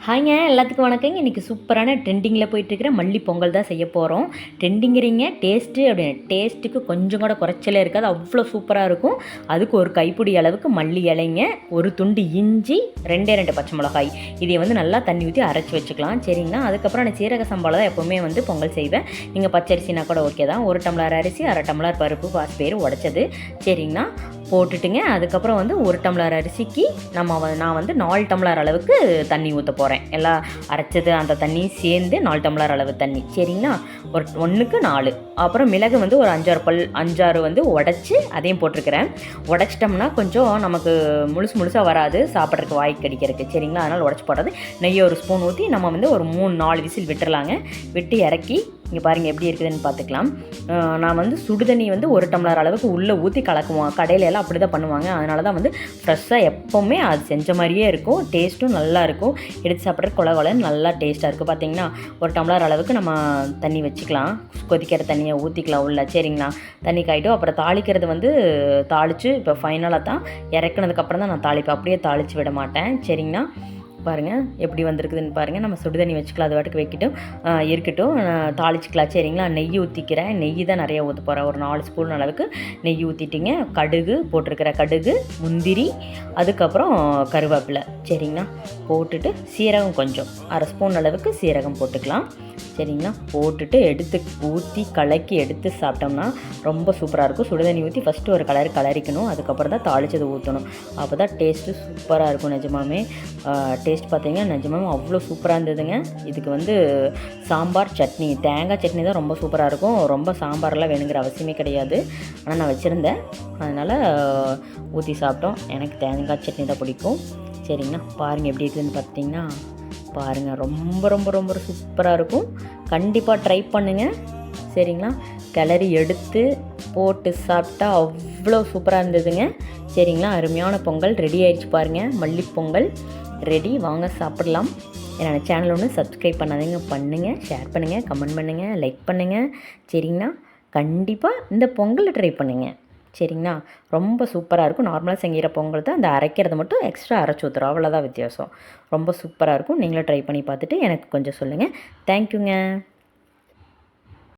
ஹாய்ங்க எல்லாத்துக்கும் வணக்கங்க. இன்றைக்கி சூப்பரான ட்ரெண்டிங்கில் போயிட்டுருக்கிற மல்லி பொங்கல் தான் செய்ய போகிறோம். ட்ரெண்டிங்கிறீங்க டேஸ்ட்டு அப்படின்னு டேஸ்ட்டுக்கு கொஞ்சம் கூட குறைச்சலே இருக்காது, அவ்வளோ சூப்பராக இருக்கும். அதுக்கு ஒரு கைப்பிடி அளவுக்கு மல்லி இலைங்க, ஒரு துண்டு இஞ்சி, 2 பச்சை மிளகாய், இதை வந்து நல்லா தண்ணி ஊற்றி அரைச்சி வச்சுக்கலாம். சரிங்களா. அதுக்கப்புறம் நான் சீரக சம்பாவில் தான் எப்போவுமே வந்து பொங்கல் செய்வேன். நீங்கள் பச்சரிசினா கூட ஓகே தான். 1 டம்ளர் அரிசி, 1/2 டம்ளர் பருப்பு, பாசிப்பயிறு உடைச்சது. சரிங்களா போட்டுட்டுங்க. அதுக்கப்புறம் வந்து 1 டம்ளர் அரிசிக்கு நான் வந்து 4 டம்ளர் அளவுக்கு தண்ணி ஊற்ற போகிறேன். எல்லாம் அரைச்சது அந்த தண்ணி சேர்ந்து 4 டம்ளர் அளவு தண்ணி. சரிங்களா. ஒரு 1க்கு 4. அப்புறம் மிளகு வந்து ஒரு 5-6 வந்து உடச்சி அதையும் போட்டிருக்கிறேன். உடச்சிட்டோம்னா கொஞ்சம் நமக்கு முழுசாக வராது, சாப்பிட்றதுக்கு வாய்க்கு கடிக்கிறதுக்கு. சரிங்களா. அதனால் உடச்சி போடுறது. நெய்யை ஒரு ஸ்பூன் ஊற்றி நம்ம வந்து ஒரு 3-4 விசில் விட்டுறலாங்க. விட்டு இறக்கி இங்கே பாருங்கள் எப்படி இருக்குதுன்னு பார்த்துக்கலாம். நான் வந்து சுடுதண்ணி வந்து 1 டம்ளர் அளவுக்கு உள்ளே ஊற்றி கலக்குவோம். கடையில எல்லாம் அப்படி தான் பண்ணுவாங்க. அதனால தான் வந்து ஃப்ரெஷ்ஷாக எப்போவுமே அது செஞ்ச மாதிரியே இருக்கும். டேஸ்ட்டும் நல்லாயிருக்கும். எடுத்து சாப்பிட்றது கொலன்னு நல்லா டேஸ்ட்டாக இருக்குது. பார்த்திங்கன்னா 1 டம்ளர் அளவுக்கு நம்ம தண்ணி வச்சுக்கலாம். கொதிக்கிற தண்ணியை ஊற்றிக்கலாம் உள்ள. சரிங்களா. தண்ணி காயிட்டும். அப்புறம் தாளிக்கிறது வந்து தாளித்து இப்போ ஃபைனலாக தான் இறக்குனதுக்கப்புறம் தான் நான் தாளிப்பேன். அப்படியே தாளித்து விட மாட்டேன். சரிங்களா. பாருங்கள் எப்படி வந்திருக்குதுன்னு பாருங்கள். நம்ம சுடுதண்ணி வச்சுக்கலாம், அது வாட்டுக்கு வைக்கட்டும் இருக்கட்டும். தாளிச்சிக்கலாம். சரிங்களா. நெய் ஊற்றிக்கிறேன். நெய் தான் நிறையா ஊற்ற போகிறேன். ஒரு 4 ஸ்பூன் அளவுக்கு நெய் ஊற்றிட்டிங்க. கடுகு போட்டிருக்கிற கடுகு, முந்திரி, அதுக்கப்புறம் கருவேப்பிலை. சரிங்களா. போட்டுட்டு சீரகம் கொஞ்சம் 1/2 ஸ்பூன் அளவுக்கு சீரகம் போட்டுக்கலாம். சரிங்களா. போட்டுட்டு எடுத்து ஊற்றி கலக்கி எடுத்து சாப்பிட்டோம்னா ரொம்ப சூப்பராக இருக்கும். சுடுதண்ணி ஊற்றி ஃபஸ்ட்டு ஒரு கலரிக்கணும். அதுக்கப்புறம் தான் தாளிச்சது ஊற்றணும். அப்போ தான் டேஸ்ட்டு சூப்பராக இருக்கும். நிஜமாமே டேஸ்ட் பார்த்தீங்கன்னா நிஜமாவே அவ்வளோ சூப்பராக இருந்ததுங்க. இதுக்கு வந்து சாம்பார் சட்னி, தேங்காய் சட்னி தான் ரொம்ப சூப்பராக இருக்கும். ரொம்ப சாம்பாரெலாம் வேணுங்கிற அவசியமே கிடையாது. ஆனால் நான் வச்சுருந்தேன், அதனால் ஊற்றி சாப்பிட்டோம். எனக்கு தேங்காய் சட்னி தான் பிடிக்கும். சரிங்களா. பாருங்கள் எப்படி இருக்குதுன்னு பார்த்தீங்கன்னா பாருங்கள் ரொம்ப ரொம்ப ரொம்ப சூப்பராக இருக்கும். கண்டிப்பாக ட்ரை பண்ணுங்கள். சரிங்களா. கிளறி எடுத்து போட்டு சாப்பிட்டா அவ்வளோ சூப்பராக இருந்ததுங்க. சரிங்களா. அருமையான பொங்கல் ரெடி ஆகிடுச்சு பாருங்கள். மல்லி பொங்கல் ரெடி. வாங்க சாப்பிடலாம். என்னோடய சேனல் ஒன்று சப்ஸ்கிரைப் பண்ணாதீங்க, பண்ணுங்கள், ஷேர் பண்ணுங்கள், கமெண்ட் பண்ணுங்கள், லைக் பண்ணுங்கள். சரிங்களா. கண்டிப்பாக இந்த பொங்கலை ட்ரை பண்ணுங்கள். சரிங்களா. ரொம்ப சூப்பராக இருக்கும். நார்மலாக செய்கிற பொங்கல் தான், அந்த அரைக்கிறத மட்டும் எக்ஸ்ட்ரா அரைச்சி ஊற்றுறோம், அவ்வளோதான் வித்தியாசம். ரொம்ப சூப்பராக இருக்கும். நீங்களும் ட்ரை பண்ணி பார்த்துட்டு எனக்கு கொஞ்சம் சொல்லுங்கள். தேங்க்யூங்க.